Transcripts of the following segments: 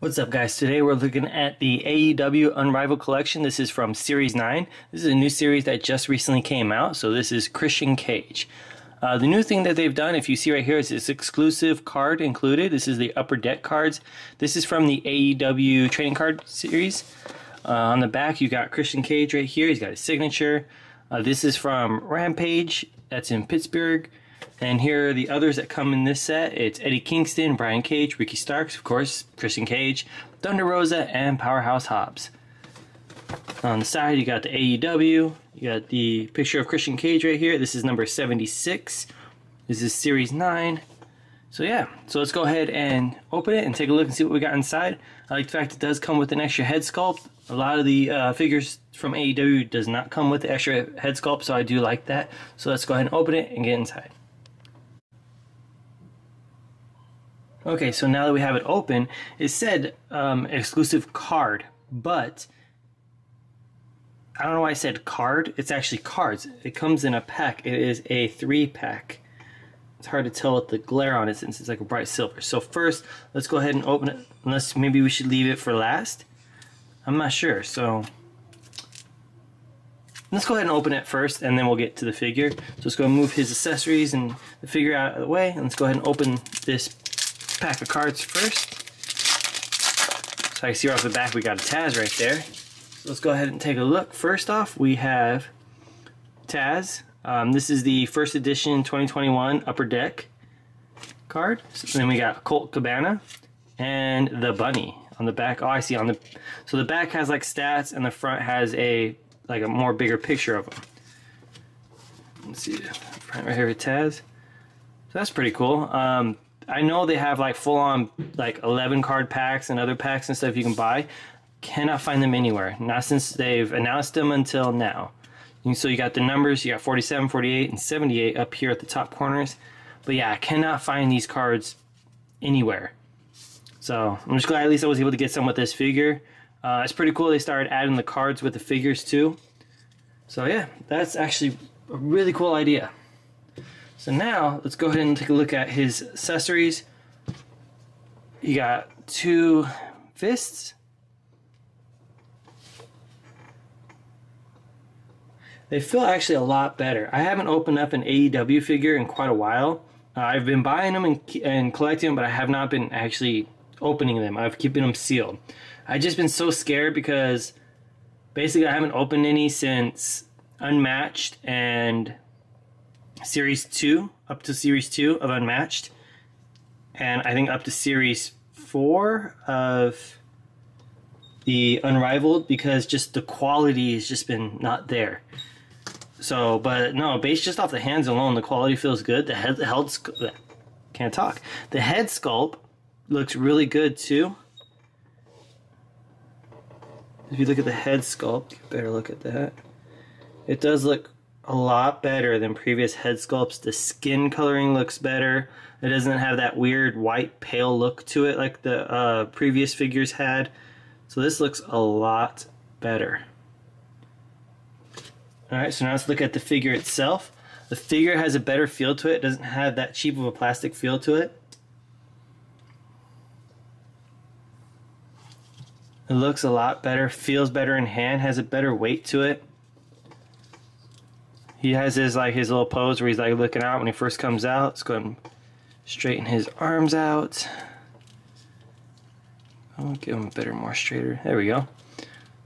What's up, guys? Today we're looking at the AEW Unrivaled collection. This is from Series 9. This is a new series that just recently came out. So this is Christian Cage. The new thing that they've done, if you see right here, is this exclusive card included. This is the Upper Deck cards. This is from the AEW trading card series. On the back, you got Christian Cage right here. He's got his signature. This is from Rampage. That's in Pittsburgh. And here are the others that come in this set. It's Eddie Kingston, Brian Cage, Ricky Starks, of course, Christian Cage, Thunder Rosa, and Powerhouse Hobbs. On the side, you got the AEW. You got the picture of Christian Cage right here. This is number 76. This is Series 9. So yeah, so let's go ahead and open it and take a look and see what we got inside. I like the fact it does come with an extra head sculpt. A lot of the figures from AEW does not come with the extra head sculpt, so I do like that. So let's go ahead and open it and get inside. Okay, so now that we have it open, it said exclusive card, but I don't know why I said card. It's actually cards. It comes in a pack. It is a 3-pack. It's hard to tell with the glare on it since it's like a bright silver. So first, let's go ahead and open it, unless maybe we should leave it for last. I'm not sure, so let's go ahead and open it first, and then we'll get to the figure. So let's go and move his accessories and the figure out of the way, and let's go ahead and open this pack of cards first. So I can see right off the back we got a Taz right there. So let's go ahead and take a look. First off, we have Taz. This is the first edition 2021 Upper Deck card. So then we got Colt Cabana and the Bunny on the back. Oh, I see. So the back has like stats, and the front has a more bigger picture of them. Let's see, right here with Taz. So that's pretty cool. I know they have like full-on like 11 card packs and other packs and stuff you can buy. Cannot find them anywhere. Not since they've announced them until now. And so you got the numbers. You got 47, 48, and 78 up here at the top corners. But yeah, I cannot find these cards anywhere. So I'm just glad at least I was able to get some with this figure. It's pretty cool they started adding the cards with the figures too. So yeah, that's actually a really cool idea. So now, let's go ahead and take a look at his accessories. You got 2 fists. They feel actually a lot better. I haven't opened up an AEW figure in quite a while. I've been buying them and collecting them, but I have not been actually opening them. I've keeping them sealed. I've just been so scared because basically I haven't opened any since Unmatched and Series 2, up to Series 2 of Unmatched, and I think up to Series 4 of the Unrivaled, because just the quality has just been not there. So, but no, based just off the hands alone, the quality feels good. The head can't talk. The head sculpt looks really good too. If you look at the head sculpt, you better look at that. It does look a lot better than previous head sculpts. The skin coloring looks better. It doesn't have that weird white pale look to it like the previous figures had. So this looks a lot better. Alright, so now let's look at the figure itself. The figure has a better feel to it. It doesn't have that cheap of a plastic feel to it. It looks a lot better, feels better in hand, has a better weight to it. He has his little pose where he's like looking out when he first comes out. Let's go ahead and straighten his arms out. I'll give him a better, more straighter. There we go.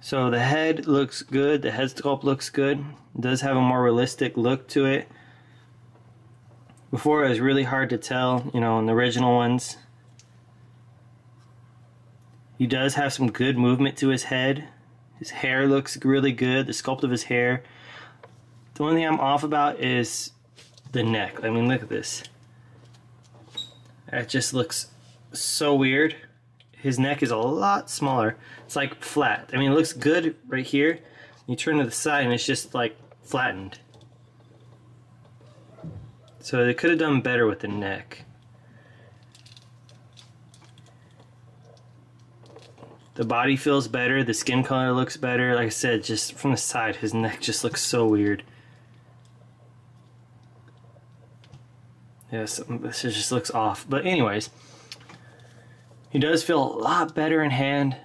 So the head looks good. The head sculpt looks good. It does have a more realistic look to it. Before it was really hard to tell, you know, in the original ones. He does have some good movement to his head. His hair looks really good. The sculpt of his hair. The only thing I'm off about is the neck. I mean, look at this. That just looks so weird. His neck is a lot smaller. It's like flat. I mean, it looks good right here. You turn to the side and it's just like flattened. So they could have done better with the neck. The body feels better. The skin color looks better. Like I said, just from the side, his neck just looks so weird. Yes, this just looks off. But anyways, He does feel a lot better in hand.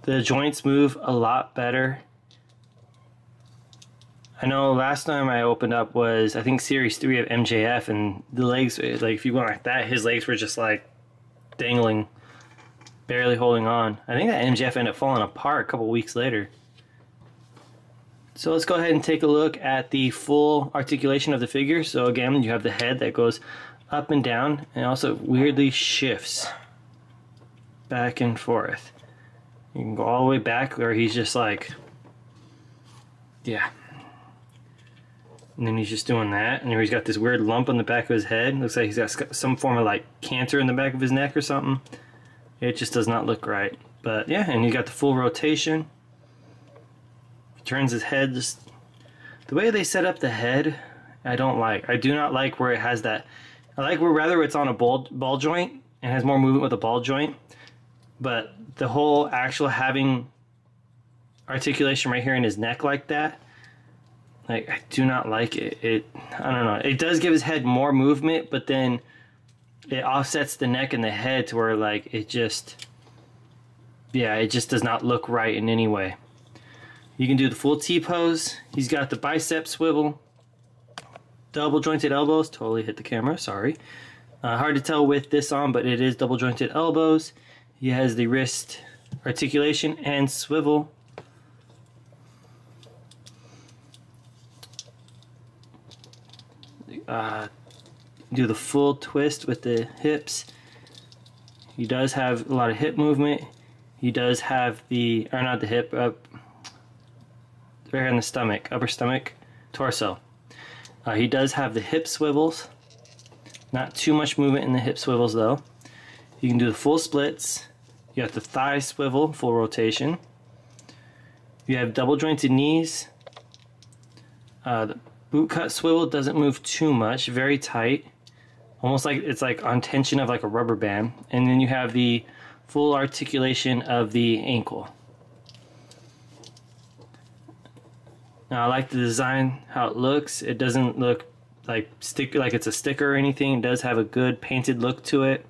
The joints move a lot better. I know last time I opened up was, I think, Series 3 of MJF, and the legs, like if you went like that, his legs were just like dangling, barely holding on. I think that MJF ended up falling apart a couple weeks later. So let's go ahead and take a look at the full articulation of the figure. So again, you have the head that goes up and down, and also weirdly shifts back and forth. You can go all the way back where he's just like, yeah. And then he's just doing that, and he's got this weird lump on the back of his head. Looks like he's got some form of like cancer in the back of his neck or something. It just does not look right. But yeah, and you got the full rotation. Turns his head, just the way they set up the head, I don't like. I do not like where it has that. I like where rather it's on a ball joint and has more movement with a ball joint. But the whole actual having articulation right here in his neck like that, like, I do not like it. I don't know. It does give his head more movement, but then it offsets the neck and the head to where, like, it just, yeah, it just does not look right in any way. You can do the full T-pose. He's got the bicep swivel, double jointed elbows. Totally hit the camera, sorry. Hard to tell with this on, but it is double jointed elbows. He has the wrist articulation and swivel. Do the full twist with the hips. He does have a lot of hip movement. He does have the, or not the hip, right here in the stomach, upper stomach, torso. He does have the hip swivels. Not too much movement in the hip swivels though. You can do the full splits. You have the thigh swivel, full rotation. You have double jointed knees. The boot cut swivel doesn't move too much, very tight. Almost like it's like on tension of like a rubber band. And then you have the full articulation of the ankle. Now I like the design, how it looks. It doesn't look like it's a sticker or anything. It does have a good painted look to it.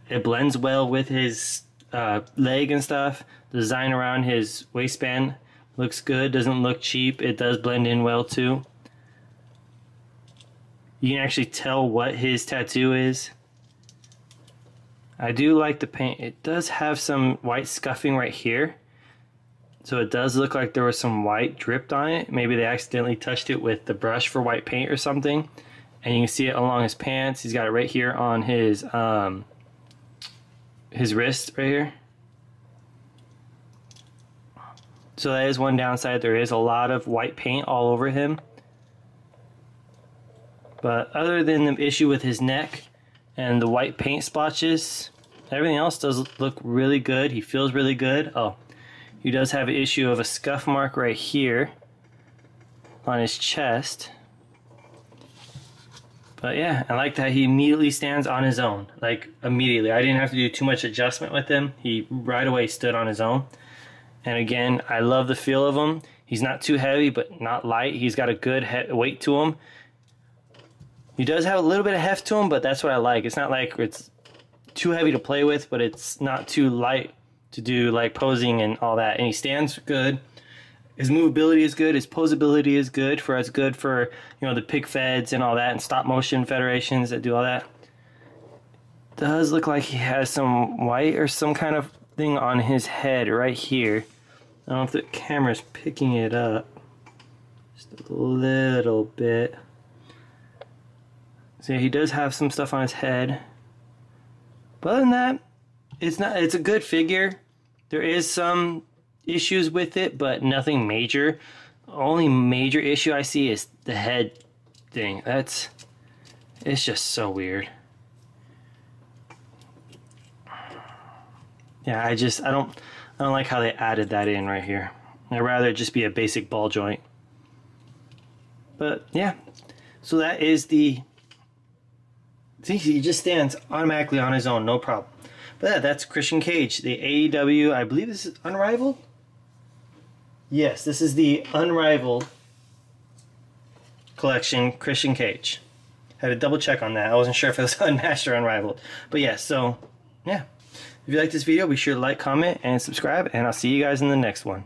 It blends well with his leg and stuff. The design around his waistband looks good, doesn't look cheap. It does blend in well too. You can actually tell what his tattoo is. I do like the paint. It does have some white scuffing right here. So it does look like there was some white dripped on it. Maybe they accidentally touched it with the brush for white paint or something. And you can see it along his pants. He's got it right here on his wrist right here. So that is one downside. There is a lot of white paint all over him. But other than the issue with his neck and the white paint splotches, everything else does look really good. He feels really good. Oh, he does have an issue of a scuff mark right here on his chest. But yeah, I like that he immediately stands on his own. Like, immediately. I didn't have to do too much adjustment with him. He right away stood on his own. And again, I love the feel of him. He's not too heavy, but not light. He's got a good weight to him. He does have a little bit of heft to him, but that's what I like. It's not like it's too heavy to play with, but it's not too light to do like posing and all that. And he stands good. His movability is good. His posability is good for you know, the pig feds and all that, and stop motion federations that do all that. Does look like he has some white or some kind of thing on his head right here. I don't know if the camera's picking it up. Just a little bit. So yeah, he does have some stuff on his head. But other than that, it's a good figure. There is some issues with it, but nothing major. The only major issue I see is the head thing. It's just so weird. Yeah, I don't like how they added that in right here. I'd rather it just be a basic ball joint. But yeah, so that is the. See, he just stands automatically on his own, no problem. But yeah, that's Christian Cage, the AEW. I believe this is Unrivaled. Yes, this is the Unrivaled collection, Christian Cage. Had to double check on that. I wasn't sure if it was unmatched or unrivaled. But yeah, so yeah. If you like this video, be sure to like, comment, and subscribe, and I'll see you guys in the next one.